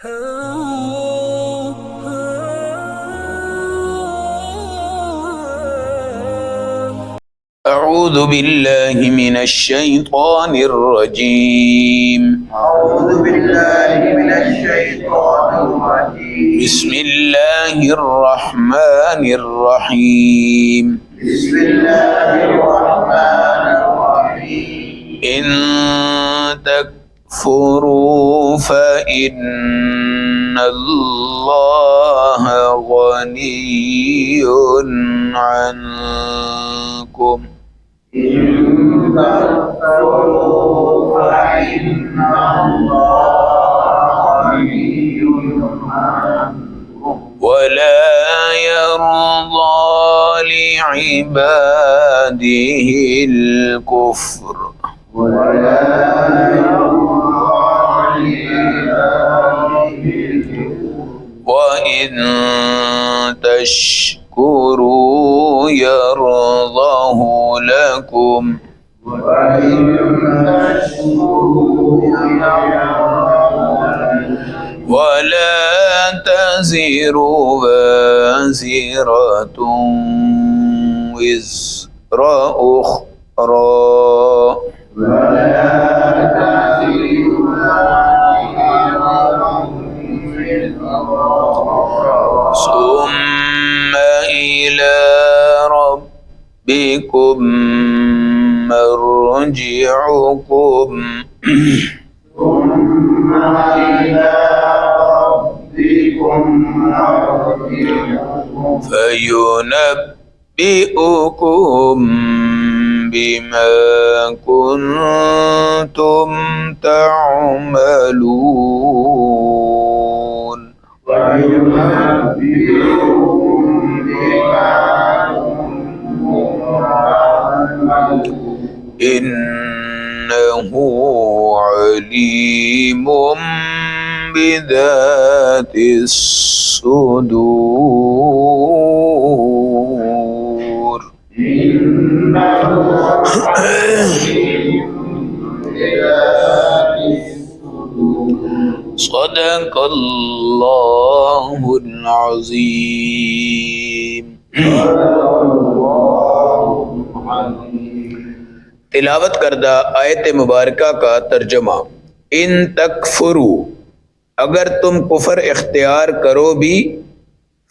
أعوذ بالله من الشيطان الرجيم. أعوذ بالله من الشيطان الرجيم. بسم الله الرحمن الرحيم. بسم الله الرحمن الرحيم. إن تكفروا فإن الله غني عنكم. إن تكفروا فإن الله غني عنكم ولا يرضى لعباده الكفر ولا يرضى لعباده الكفر وإن تشكروا يرضه لكم وإن تشكروا ولا تزر وازرة وزر أخرى ثم إلى ربكم مرجعكم فينبئكم بما كنتم تعملون. إنه عليم بذات الصدور. صدق اللہ العظیم. تلاوت کردہ آیت مبارکہ کا ترجمہ. ان تکفروا، اگر تم کفر اختیار کرو بھی،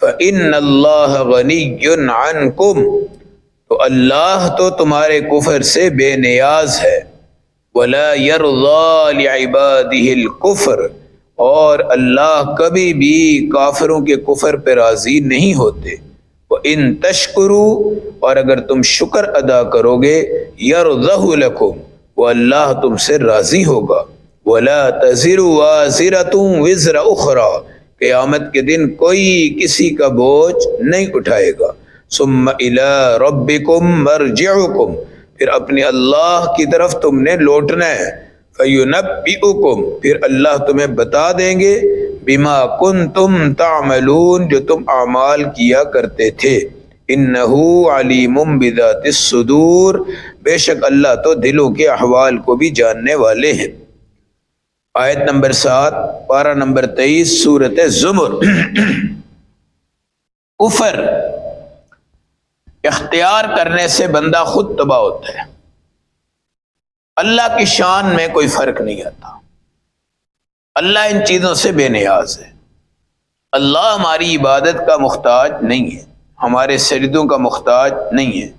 فإن اللہ غنی عنکم، تو اللہ تو تمہارے کفر سے بے نیاز ہے. ولا یرضی لعبادہ الکفر، اور اللہ کبھی بھی کافروں کے کفر پہ راضی نہیں ہوتے. وَإِن تشکروا، اور اگر تم شکر ادا کرو گے، یرضہ لکم، وہ اللہ تم سے راضی ہوگا. وَلَا تَزِرُ وَازِرَةٌ وِزْرَ أُخْرَى، قیامت کے دن کوئی کسی کا بوجھ نہیں اٹھائے گا. ثُمَّ إِلَىٰ رَبِّكُمْ مَرْجِعُكُمْ، پھر اپنے اللہ کی طرف تم نے لوٹنا ہے. فَيُنَبِّئُكُمْ، پھر اللہ تمہیں بتا دیں گے، بِمَا كُنْتُمْ تَعْمَلُونَ، جو تم اعمال کیا کرتے تھے. اِنَّهُ عَلِيمٌ بِذَاتِ الصُّدُورِ، بے شک اللہ تو دلوں کے احوال کو بھی جاننے والے ہیں. آیت نمبر 7، پارہ نمبر 23، سورۃ زمر. کفر اختیار کرنے سے بندہ خود تباہ ہوتا ہے. اللہ کی شان میں کوئی فرق نہیں آتا. اللہ ان چیزوں سے بے نیاز ہے. اللہ ہماری عبادت کا محتاج نہیں ہے، ہمارے سجدوں کا محتاج نہیں ہے.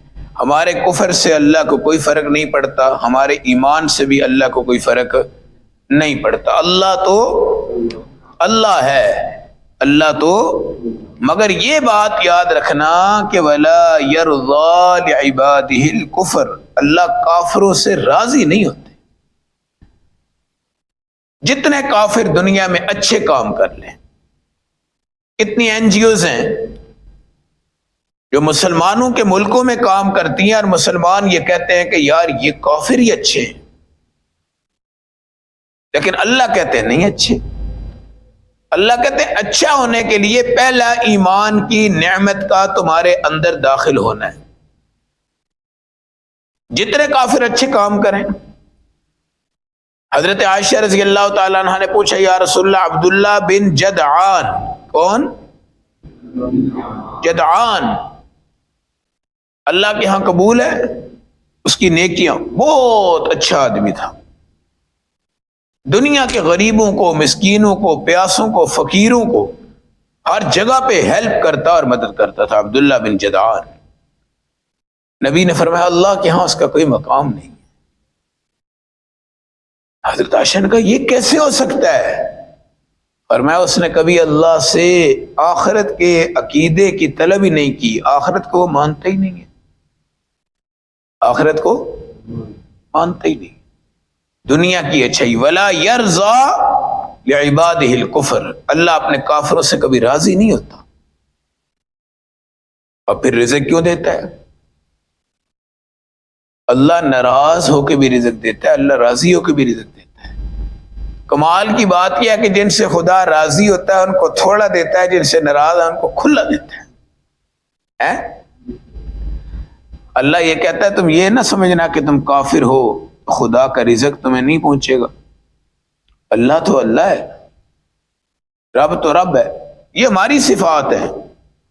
ہمارے کفر سے اللہ کو کوئی فرق نہیں پڑتا، ہمارے ایمان سے بھی اللہ کو کوئی فرق نہیں پڑتا. اللہ تو اللہ ہے، اللہ تو، مگر یہ بات یاد رکھنا کہ وَلَا يَرْضَى لِعِبَادِهِ الْكُفْرَ، اللہ کافروں سے راضی نہیں ہوتے. جتنے کافر دنیا میں اچھے کام کر لیں، کتنی این جی اوز ہیں جو مسلمانوں کے ملکوں میں کام کرتی ہیں، اور مسلمان یہ کہتے ہیں کہ یار یہ کافر ہی اچھے ہیں، لیکن اللہ کہتے ہیں نہیں اچھے. اللہ کہتے ہیں اچھا ہونے کے لیے پہلا ایمان کی نعمت کا تمہارے اندر داخل ہونا ہے. جتنے کافر اچھے کام کریں، حضرت عائشہ رضی اللہ تعالیٰ عنہ نے پوچھا یا رسول اللہ عبداللہ بن جدعان کون؟ جدعان اللہ کے ہاں قبول ہے؟ اس کی نیکیاں، بہت اچھا آدمی تھا، دنیا کے غریبوں کو، مسکینوں کو، پیاسوں کو، فقیروں کو ہر جگہ پہ ہیلپ کرتا اور مدد کرتا تھا عبداللہ بن جدعان۔ نبی نے فرمایا اللہ کے ہاں اس کا کوئی مقام نہیں۔ حضرت عائشہ نے کہا یہ کیسے ہو سکتا ہے؟ فرمایا اس نے کبھی اللہ سے آخرت کے عقیدے کی طلب ہی نہیں کی، آخرت کو وہ مانتا ہی نہیں ہے، آخرت کو مانتا ہی نہیں، دنیا کی اچھائی۔ ولا یرضا لعبادہ الکفر، اللہ اپنے کافروں سے کبھی راضی نہیں ہوتا۔ اور پھر رزق کیوں دیتا ہے؟ اللہ ناراض ہو کے بھی رزق دیتا ہے، اللہ راضی ہو کے بھی رزق دیتا ہے۔ کمال کی بات یہ ہے کہ جن سے خدا راضی ہوتا ہے ان کو تھوڑا دیتا ہے، جن سے ناراض ہے ان کو کھلا دیتا ہے۔ اللہ یہ کہتا ہے تم یہ نہ سمجھنا کہ تم کافر ہو خدا کا رزق تمہیں نہیں پہنچے گا، اللہ تو اللہ ہے، رب تو رب ہے، یہ ہماری صفات ہے،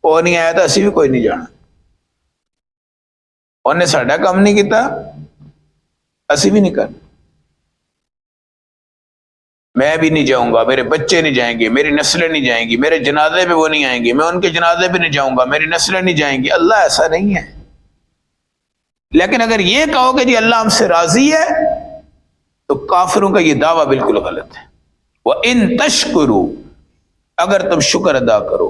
وہ نہیں آیا تھا اسی بھی کوئی نہیں جانا، انہیں ساڈا کام نہیں کیتا اسی بھی نہیں کرنا، میں بھی نہیں جاؤں گا، میرے بچے نہیں جائیں گے، میری نسلیں نہیں جائیں گی، میرے جنازے پہ وہ نہیں آئیں گے، میں ان کے جنازے پہ نہیں جاؤں گا، میری نسلیں نہیں جائیں گی۔ اللہ ایسا نہیں ہے۔ لیکن اگر یہ کہو کہ جی اللہ ہم سے راضی ہے تو کافروں کا یہ دعویٰ بالکل غلط ہے۔ وَإِن تَشْكُرُوا، اگر تم شکر ادا کرو،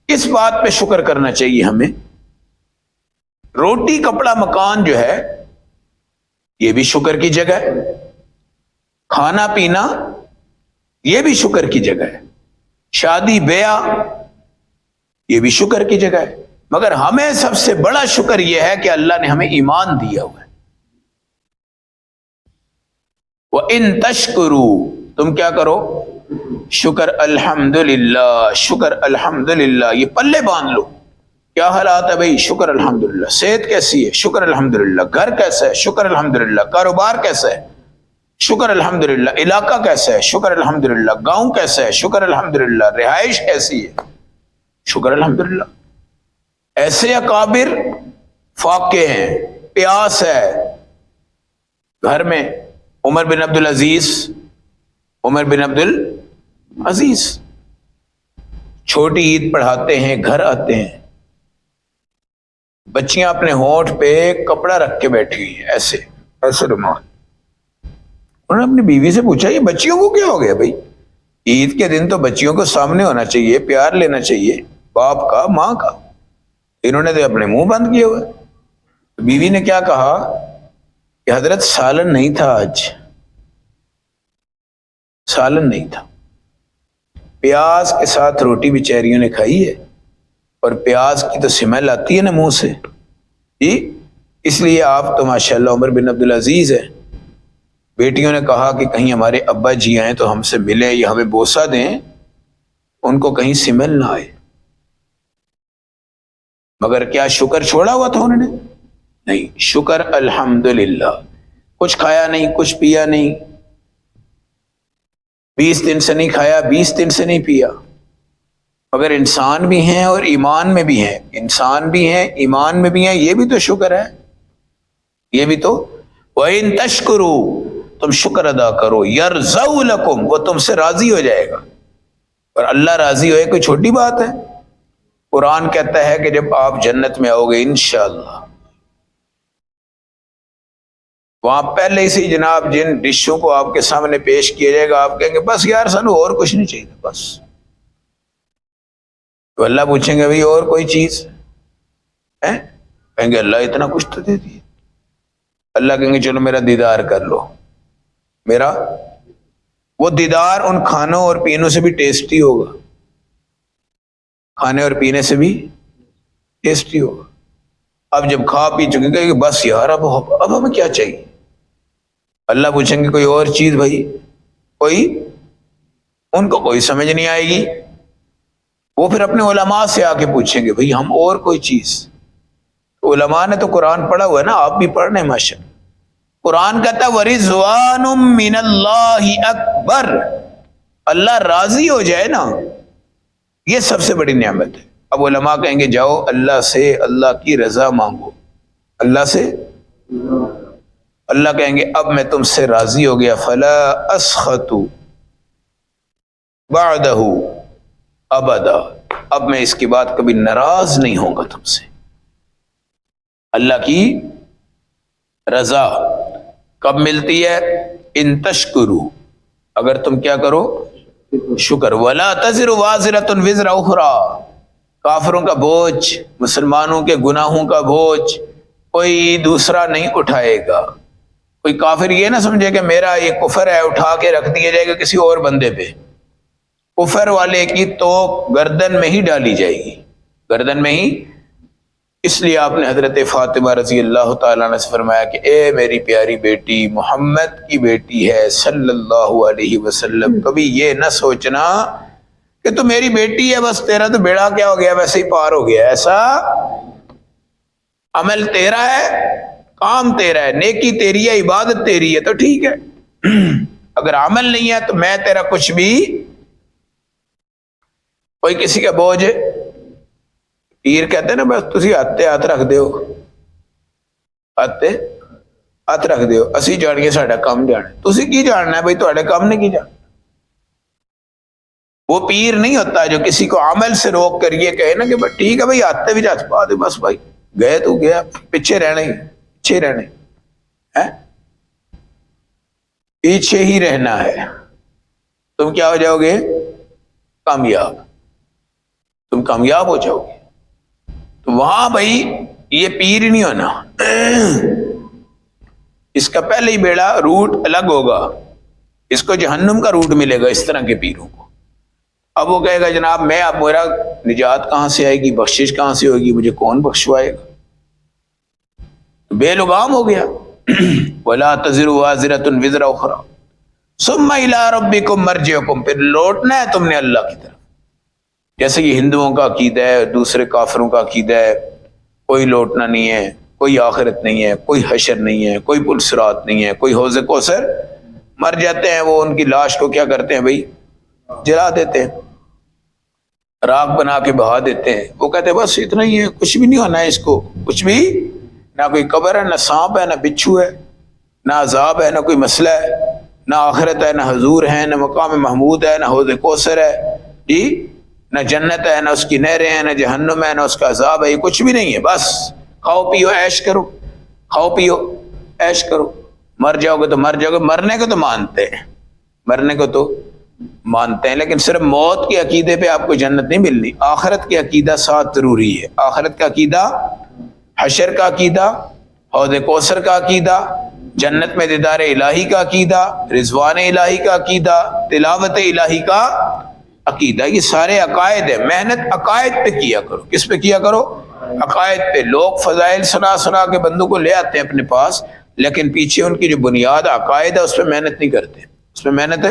اس بات پہ شکر کرنا چاہیے ہمیں، روٹی کپڑا مکان جو ہے یہ بھی شکر کی جگہ ہے، کھانا پینا یہ بھی شکر کی جگہ ہے، شادی بیاہ یہ بھی شکر کی جگہ ہے، مگر ہمیں سب سے بڑا شکر یہ ہے کہ اللہ نے ہمیں ایمان دیا ہوا ہے۔ وَإِن تَشْكُرُوا، تم کیا کرو؟ شکر الحمدللہ، شکر الحمدللہ، یہ پلے باندھ لو۔ کیا حالات ہے بھائی؟ شکر الحمدللہ۔ صحت کیسی ہے؟ شکر الحمدللہ۔ گھر کیسا ہے؟ شکر الحمدللہ۔ کاروبار کیسا ہے؟ شکر الحمدللہ۔ علاقہ کیسا ہے؟ شکر الحمدللہ۔ گاؤں کیسا ہے؟ شکر الحمدللہ۔ رہائش کیسی ہے؟ شکر الحمدللہ۔ ایسے اکابر فاقے ہیں، پیاس ہے گھر میں، عمر بن عبد العزیز، عمر بن عبد العزیز چھوٹی عید پڑھاتے ہیں، گھر آتے ہیں، بچیاں اپنے ہونٹ پہ کپڑا رکھ کے بیٹھی ہوئی ہیں، ایسے ایسے رومال۔ انہوں نے اپنی بیوی سے پوچھا یہ بچیوں کو کیا ہو گیا بھائی؟ عید کے دن تو بچیوں کو سامنے ہونا چاہیے، پیار لینا چاہیے باپ کا، ماں کا، انہوں نے تو اپنے منہ بند کیے ہوئے۔ بیوی نے کیا کہا کہ حضرت سالن نہیں تھا، آج سالن نہیں تھا، پیاز کے ساتھ روٹی بیچاریوں نے کھائی ہے، اور پیاز کی تو سمیل آتی ہے نا منہ سے، جی اس لیے آپ تو ماشاءاللہ عمر بن عبد العزیز ہیں۔ بیٹیوں نے کہا کہ کہیں ہمارے ابا جی آئیں تو ہم سے ملیں یا ہمیں بوسہ دیں، ان کو کہیں سمیل نہ آئے۔ مگر کیا شکر چھوڑا ہوا تھا انہوں نے؟ نہیں، شکر الحمدللہ، کچھ کھایا نہیں، کچھ پیا نہیں، 20 دن سے نہیں کھایا، 20 دن سے نہیں پیا، مگر انسان بھی ہیں اور ایمان میں بھی ہیں، انسان بھی ہیں ایمان میں بھی ہیں، یہ بھی تو شکر ہے، یہ بھی تو۔ وَإِن تَشْكُرُوا، تم شکر ادا کرو، يَرْضَوْا لَكُمْ، وہ تم سے راضی ہو جائے گا، اور اللہ راضی ہوئے کوئی چھوٹی بات ہے۔ قرآن کہتا ہے کہ جب آپ جنت میں آؤ گے انشاءاللہ، وہاں پہلے سے جناب جن ڈشوں کو آپ کے سامنے پیش کیا جائے گا آپ کہیں گے بس یار سانو اور کچھ نہیں چاہیے بس، تو اللہ پوچھیں گے بھائی اور کوئی چیز ہے؟ کہیں گے اللہ اتنا کچھ تو دے دیے۔ اللہ کہیں گے چلو میرا دیدار کر لو، میرا وہ دیدار ان کھانوں اور پینوں سے بھی ٹیسٹی ہوگا، کھانے اور پینے سے بھی ٹیسٹی ہوگا۔ اب جب کھا پی چکے گا کہ بس یار اب ہمیں کیا چاہیے؟ اللہ پوچھیں گے کوئی اور چیز بھائی، کوئی؟ ان کو کوئی سمجھ نہیں آئے گی، وہ پھر اپنے علماء سے آ کے پوچھیں گے بھائی ہم اور کوئی چیز۔ علماء نے تو قرآن پڑھا ہوا ہے نا، آپ بھی پڑھ رہے ہیں ماشاءاللہ، قرآن کہتا ہے وَرِضْوَانٌ مِّنَ اللَّهِ اکبر، اللہ راضی ہو جائے نا، یہ سب سے بڑی نعمت ہے۔ اب علماء کہیں گے جاؤ اللہ سے اللہ کی رضا مانگو، اللہ سے، اللہ کہیں گے اب میں تم سے راضی ہو گیا، فلا اسخط بعدہ ابدا، اب میں اس کے بعد کبھی ناراض نہیں ہوں گا تم سے۔ اللہ کی رضا کب ملتی ہے؟ ان تشکرو، اگر تم کیا کرو، شکر۔ ولا تزر وازرۃ وزر اخری، کافروں کا بوجھ، مسلمانوں کے گناہوں کا بوجھ کوئی دوسرا نہیں اٹھائے گا۔ کوئی کافر یہ نہ سمجھے کہ میرا یہ کفر ہے اٹھا کے رکھ دیا جائے گا کسی اور بندے پہ، کفر والے کی تو گردن میں ہی ڈالی جائے گی، گردن میں ہی۔ اس لیے آپ نے حضرت فاطمہ رضی اللہ تعالیٰ عنہ سے فرمایا کہ اے میری پیاری بیٹی، محمد کی بیٹی ہے صلی اللہ علیہ وسلم، کبھی یہ نہ سوچنا کہ تو میری بیٹی ہے بس تیرا تو بیڑا کیا ہو گیا، ویسے ہی پار ہو گیا۔ ایسا عمل تیرا ہے، کام تیرا ہے، نیکی تیری ہے، عبادت تیری ہے تو ٹھیک ہے، اگر عمل نہیں ہے تو میں تیرا کچھ بھی، کوئی کسی کا بوجھ، پیر کہتے ہیں نا بس تسی ہاتھ ہاتھ رکھ دیو، ہاتھ رکھ دیو، اسی جانیے ساڈا کام جانا، تسی کی جاننا ہے بھائی، تہاڈے کام نے کی جاننا۔ وہ پیر نہیں ہوتا جو کسی کو عمل سے روک کر یہ کہے نا کہ بس ٹھیک ہے بھائی ہاتھ بھی ہاتھ پا دے، بس بھائی گئے تو گیا، پیچھے رہنا ہی، پیچھے رہنا ہے، پیچھے ہی رہنا ہے، تم کیا ہو جاؤ گے؟ کامیاب، تم کامیاب ہو جاؤ گے۔ تو وہاں بھائی یہ پیر ہی نہیں ہونا، اس کا پہلے ہی بیڑا روٹ الگ ہوگا، اس کو جہنم کا روٹ ملے گا اس طرح کے پیروں کو۔ اب وہ کہے گا جناب میں، اب میرا نجات کہاں سے آئے گی، بخشش کہاں سے ہوگی، مجھے کون بخشوائے گا؟ بے لگام ہو گیا۔ وَلَا تَزِرُ وَازِرَةٌ وِزْرَ أُخْرَىٰ ثُمَّ إِلَىٰ رَبِّكُمْ مَرْجِعُكُمْ، پھر لوٹنا ہے تم نے اللہ کی طرف۔ جیسے یہ ہندوؤں کا عقیدہ ہے، دوسرے کافروں کا عقیدہ ہے، کوئی لوٹنا نہیں ہے، کوئی آخرت نہیں ہے، کوئی حشر نہیں ہے، کوئی پل صراط نہیں ہے، کوئی حوض کوثر، مر جاتے ہیں وہ ان کی لاش کو کیا کرتے ہیں بھائی؟ جلا دیتے ہیں، راکھ بنا کے بہا دیتے ہیں۔ وہ کہتے ہیں بس اتنا ہی ہے، کچھ بھی نہیں ہونا ہے اس کو، کچھ بھی، نہ کوئی قبر ہے، نہ سانپ ہے، نہ بچھو ہے، نہ عذاب ہے، نہ کوئی مسئلہ ہے، نہ آخرت ہے، نہ حضور ہے، نہ مقام محمود ہے، نہ حوض کوثر ہے، جی، نہ جنت ہے، نہ اس کی نہریں ہیں، نہ جہنم ہے، نہ اس کا عذاب ہے، یہ کچھ بھی نہیں ہے۔ بس کھاؤ پیو عیش کرو، کھاؤ پیو عیش کرو، مر جاؤ گے تو مر جاؤ گے، مرنے کو تو مانتے ہیں، مرنے کو تو مانتے ہیں، لیکن صرف موت کے عقیدے پہ آپ کو جنت نہیں ملنی، آخرت کے عقیدہ ساتھ ضروری ہے۔ آخرت کا عقیدہ، حشر کا عقیدہ، حوض کوثر کا عقیدہ، جنت میں دیدار الہی کا عقیدہ، رضوان الہی کا عقیدہ، تلاوت الہی کا عقیدہ، یہ سارے عقائد ہیں۔ محنت عقائد پہ کیا کرو، کس پہ کیا کرو؟ عقائد پہ۔ لوگ فضائل سنا سنا کے بندوں کو لے آتے ہیں اپنے پاس، لیکن پیچھے ان کی جو بنیاد عقائد ہے اس پہ محنت نہیں کرتے، اس پہ محنت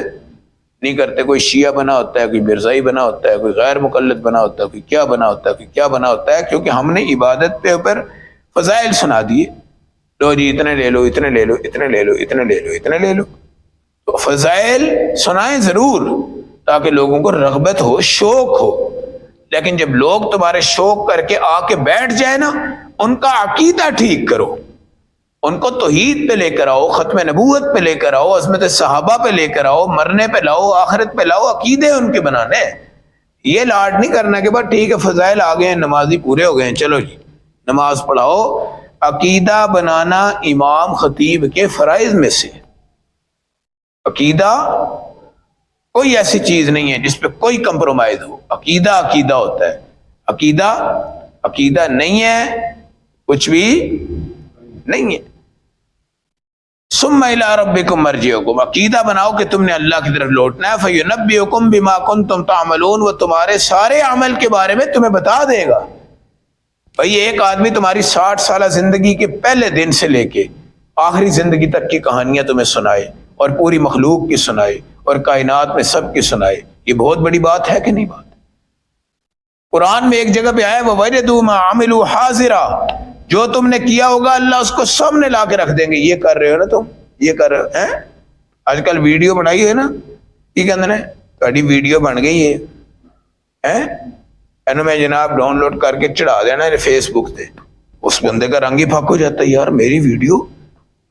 نہیں کرتے۔ کوئی شیعہ بنا ہوتا ہے، کوئی مرزائی بنا ہوتا ہے، کوئی غیر مقلد بنا ہوتا ہے، کوئی کیا بنا ہوتا ہے، کوئی کیا بنا ہوتا ہے، کیونکہ ہم نے عبادت پہ اوپر فضائل سنا دیے، لو جی اتنے لے لو، اتنے لے لو، اتنے لے لو، اتنے لے لو، اتنے لے لو۔ تو فضائل سنائیں ضرور تاکہ لوگوں کو رغبت ہو، شوق ہو، لیکن جب لوگ تمہارے شوق کر کے آ کے بیٹھ جائے نا، ان کا عقیدہ ٹھیک کرو، ان کو توحید پہ لے کر آؤ، ختم نبوت پہ لے کر آؤ، عظمت صحابہ پہ لے کر آؤ، مرنے پہ لاؤ، آخرت پہ لاؤ، عقیدے ان کے بنانے۔ یہ لاڈ نہیں کرنا کہ بس ٹھیک ہے فضائل آ گئے ہیں، نمازی پورے ہو گئے ہیں، چلو جی نماز پڑھاؤ۔ عقیدہ بنانا امام خطیب کے فرائض میں سے۔ عقیدہ کوئی ایسی چیز نہیں ہے جس پہ کوئی کمپرومائز ہو، عقیدہ عقیدہ ہوتا ہے، عقیدہ عقیدہ نہیں ہے، کچھ بھی نہیں ہے۔ ثم الی ربکم مرجعکم، عقیدہ بناؤ کہ تم نے اللہ کی طرف لوٹنا ہے، فینبئکم بما کنتم تعملون، وہ تمہارے سارے عمل کے بارے میں تمہیں بتا دے گا۔ بھئی ایک آدمی تمہاری 60 سالہ زندگی کے پہلے دن سے لے کے آخری زندگی تک کی کہانیاں تمہیں سنائے، اور پوری مخلوق کی سنائے، اور کائنات میں سب کی سنائے، یہ بہت بڑی بات ہے کہ نہیں بات؟ قرآن میں ایک جگہ پہ آیا وَوَجَدُوا مَا عَمِلُوا حَاضِرًا، جو تم نے کیا ہوگا اللہ اس کو سامنے لا کے رکھ دیں گے. یہ کر رہے ہو نا تم, یہ کر رہے ہو ہیں. آج کل ویڈیو بنائی ہے نا, یہ کہتے ہیں تھوڑی ویڈیو بن گئی ہے, میں جناب ڈاؤن لوڈ کر کے چڑھا دینا فیس بک پہ. اس بندے کا رنگ ہی پھک ہو جاتا ہے, یار میری ویڈیو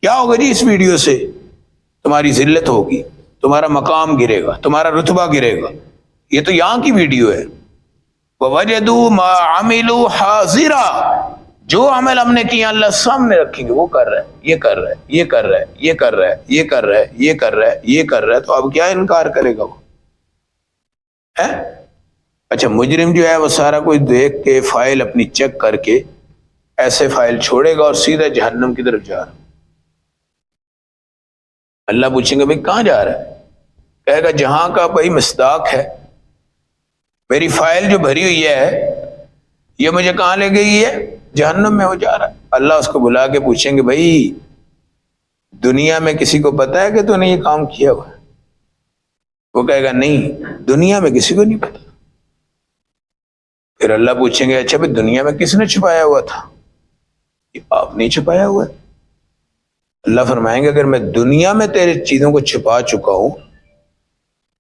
کیا ہوگا جی, اس ویڈیو سے تمہاری ذلت ہوگی, تمہارا مقام گرے گا, تمہارا رتبہ گرے گا. یہ تو یہاں کی ویڈیو ہے. وَوَجَدُوا مَا عَمِلُوا حَاضِرًا, جو عمل ہم نے کیا اللہ سامنے رکھیں گے. وہ کر رہا ہے, یہ کر رہا ہے, یہ کر رہا ہے, یہ کر رہا ہے, یہ کر رہا ہے, یہ کر رہا ہے, یہ کر رہا ہے, تو اب کیا انکار کرے گا وہ ہے؟ اچھا مجرم جو ہے وہ سارا کچھ دیکھ کے فائل اپنی چیک کر کے ایسے فائل چھوڑے گا اور سیدھا جہنم کی طرف جا رہا. اللہ پوچھیں گے بھائی کہاں جا رہا ہے؟ کہے گا جہاں کا بھائی مصداق ہے, میری فائل جو بھری ہوئی ہے یہ مجھے کہاں لے گئی ہے؟ جہنم میں. ہو جا رہا ہے. اللہ اس کو بلا کے پوچھیں گے بھائی دنیا میں کسی کو پتا ہے کہ تو نے یہ کام کیا ہوا ہے؟ وہ کہے گا نہیں, دنیا میں کسی کو نہیں پتا. پھر اللہ پوچھیں گے اچھا بھائی دنیا میں کس نے چھپایا ہوا تھا؟ آپ نہیں چھپایا ہوا ہے. اللہ فرمائیں گے اگر میں دنیا میں تیرے چیزوں کو چھپا چکا ہوں,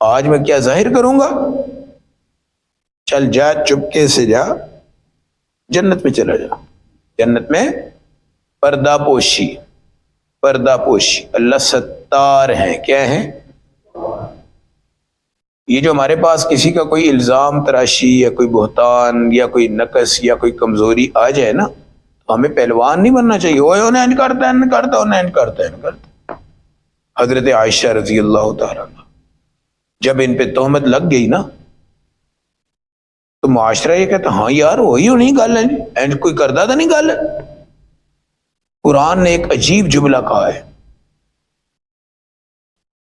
آج میں کیا ظاہر کروں گا؟ چل جا, چپکے سے جا, جنت میں چلا جا. جنت میں پردہ پوشی, پردہ پوشی. اللہ ستار ہیں. کیا ہیں؟ یہ جو ہمارے پاس کسی کا کوئی الزام تراشی یا کوئی بہتان یا کوئی نقص یا کوئی کمزوری آ جائے نا, تو ہمیں پہلوان نہیں بننا چاہیے. انہیں کرتا ہے. حضرت عائشہ رضی اللہ تعالیٰ جب ان پہ تہمت لگ گئی نا تو معاشرہ یہ کہتا ہاں یار وہی نہیں گل ہے جی, کوئی کردہ تو نہیں گل ہے. قرآن نے ایک عجیب جملہ کہا ہے,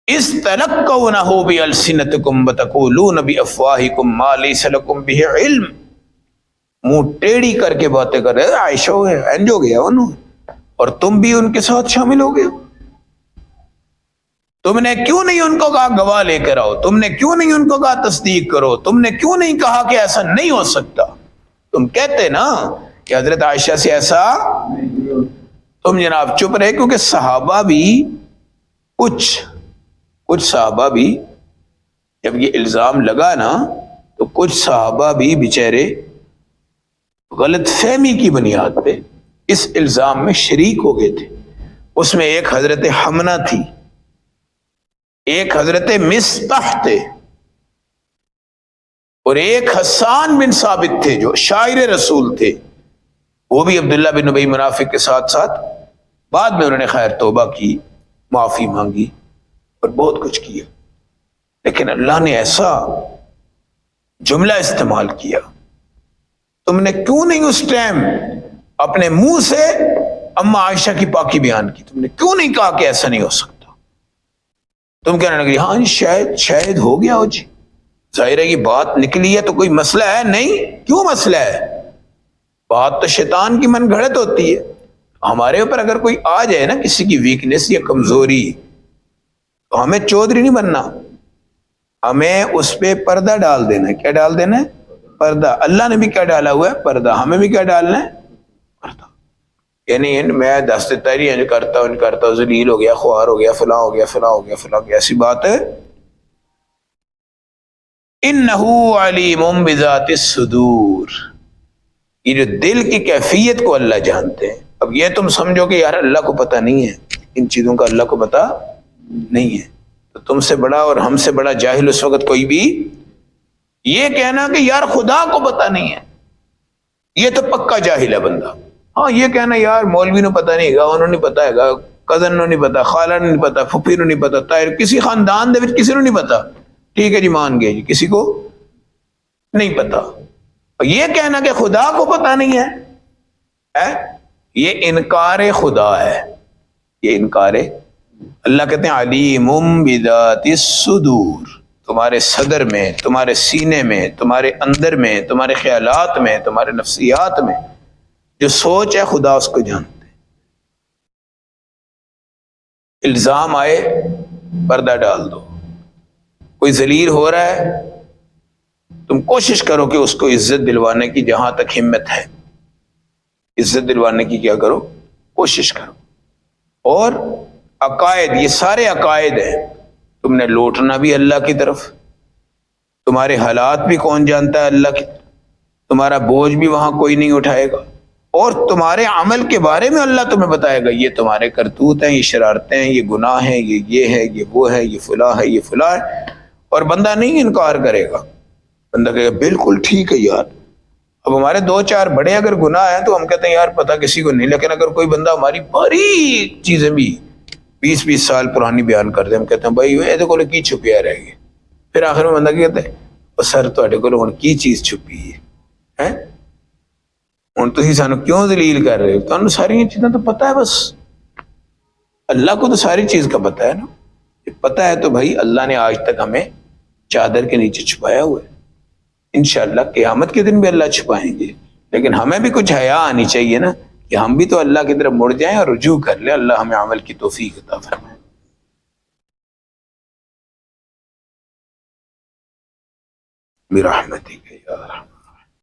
استلقونه بألسنتكم وتقولون بأفواهكم ما ليس لكم به علم. منہ ٹیڑھی کر کے باتیں کر رہے عائشہ انج ہو گیا انہوں, اور تم بھی ان کے ساتھ شامل ہو گئے. تم نے کیوں نہیں ان کو کہا گواہ لے کر آؤ؟ تم نے کیوں نہیں ان کو کہا تصدیق کرو؟ تم نے کیوں نہیں کہا کہ ایسا نہیں ہو سکتا؟ تم کہتے نا کہ حضرت عائشہ سے ایسا, تم جناب چپ رہے کیونکہ صحابہ بھی کچھ صحابہ بھی جب یہ الزام لگا نا تو کچھ صحابہ بھی بیچارے غلط فہمی کی بنیاد پہ اس الزام میں شریک ہو گئے تھے. اس میں ایک حضرت حمنہ تھی, ایک حضرت مصطح تھے, اور ایک حسان بن ثابت تھے جو شاعر رسول تھے. وہ بھی عبداللہ بن ابی منافق کے ساتھ ساتھ بعد میں انہوں نے خیر توبہ کی, معافی مانگی اور بہت کچھ کیا. لیکن اللہ نے ایسا جملہ استعمال کیا, تم نے کیوں نہیں اس ٹائم اپنے منہ سے اما عائشہ کی پاکی بیان کی؟ تم نے کیوں نہیں کہا کہ ایسا نہیں ہو سکتا؟ تم کہنے لگی ہاں جی شاید ہو گیا ہو جی, ظاہر ہے یہ بات نکلی ہے تو کوئی مسئلہ ہے. نہیں, کیوں مسئلہ ہے؟ بات تو شیطان کی من گھڑت ہوتی ہے. ہمارے اوپر اگر کوئی آ جائے نا کسی کی ویکنس یا کمزوری, تو ہمیں چودھری نہیں بننا, ہمیں اس پہ پردہ ڈال دینا ہے. کیا ڈال دینا ہے؟ پردہ. اللہ نے بھی کیا ڈالا ہوا ہے؟ پردہ. ہمیں بھی کیا ڈالنا ہے؟ پردہ. یعنی میں دست تاری کرتا ہوں ذلیل ہو گیا, خوار ہو گیا, فلاں ہو گیا, فلاں ایسی بات ہے. انہو علیم بذات الصدور, یہ جو دل کی کیفیت کو اللہ جانتے ہیں. اب یہ تم سمجھو کہ یار اللہ کو پتہ نہیں ہے, ان چیزوں کا اللہ کو پتہ نہیں ہے, تو تم سے بڑا اور ہم سے بڑا جاہل اس وقت کوئی بھی. یہ کہنا کہ یار خدا کو پتہ نہیں ہے, یہ تو پکا جاہل ہے بندہ. ہاں یہ کہنا یار مولوی نو پتہ نہیں گا, انہوں نہیں پتہ ہے گا, کزن نو نہیں پتا, خالہ نو نہیں پتا, پھپھی نو نہیں پتا, طاہر کسی خاندان دے وچ کسی نو نہیں پتا. ٹھیک ہے جی مان گئے جی, کسی کو نہیں پتا. یہ کہنا کہ خدا کو پتہ نہیں ہے, یہ انکار خدا ہے. یہ انکار اللہ کہتے ہیں علیم بذات الصدور, تمہارے صدر میں, تمہارے سینے میں, تمہارے اندر میں, تمہارے خیالات میں, تمہارے نفسیات میں جو سوچ ہے خدا اس کو جانتے. الزام آئے پردہ ڈال دو. کوئی ذلیل ہو رہا ہے تم کوشش کرو کہ اس کو عزت دلوانے کی جہاں تک ہمت ہے. عزت دلوانے کی کیا کرو، کوشش کرو. اور عقائد، یہ سارے عقائد ہیں. تم نے لوٹنا بھی اللہ کی طرف، تمہارے حالات بھی کون جانتا ہے اللہ کی، تمہارا بوجھ بھی وہاں کوئی نہیں اٹھائے گا، اور تمہارے عمل کے بارے میں اللہ تمہیں بتائے گا یہ تمہارے کرتوت ہیں، یہ شرارتیں ہیں، یہ گناہ ہیں، یہ ہے، یہ وہ ہے، یہ فلاں ہے، یہ فلاں ہے. اور بندہ نہیں انکار کرے گا، بندہ کہے گا بالکل ٹھیک ہے یار. اب ہمارے دو چار بڑے اگر گناہ ہیں تو ہم کہتے ہیں یار پتہ کسی کو نہیں، لیکن اگر کوئی بندہ ہماری بڑی چیزیں بھی 20 سال پرانی بیان کر دے، ہم کہتے ہیں بھائی یہ کو کی چھپیا رہ گئی. پھر آخر میں بندہ کہتے ہیں سر تواڈے کول ہن کی چیز چھپی ہے، ہن تسی سانو کیوں ذلیل کر رہے ہو؟ تانوں ساری چیزیں تو پتہ ہے، بس اللہ کو تو ساری چیز کا پتہ ہے نا. پتہ ہے تو بھائی اللہ نے آج تک ہمیں چادر کے نیچے چھپایا ہوا ہے، انشاءاللہ قیامت کے دن بھی اللہ چھپائیں گے. لیکن ہمیں بھی کچھ حیا آنی چاہیے نا، کہ ہم بھی تو اللہ کی طرف مڑ جائیں اور رجوع کر لیں. اللہ ہمیں عمل کی توفیق عطا فرمائے. برحمتک یا ارحم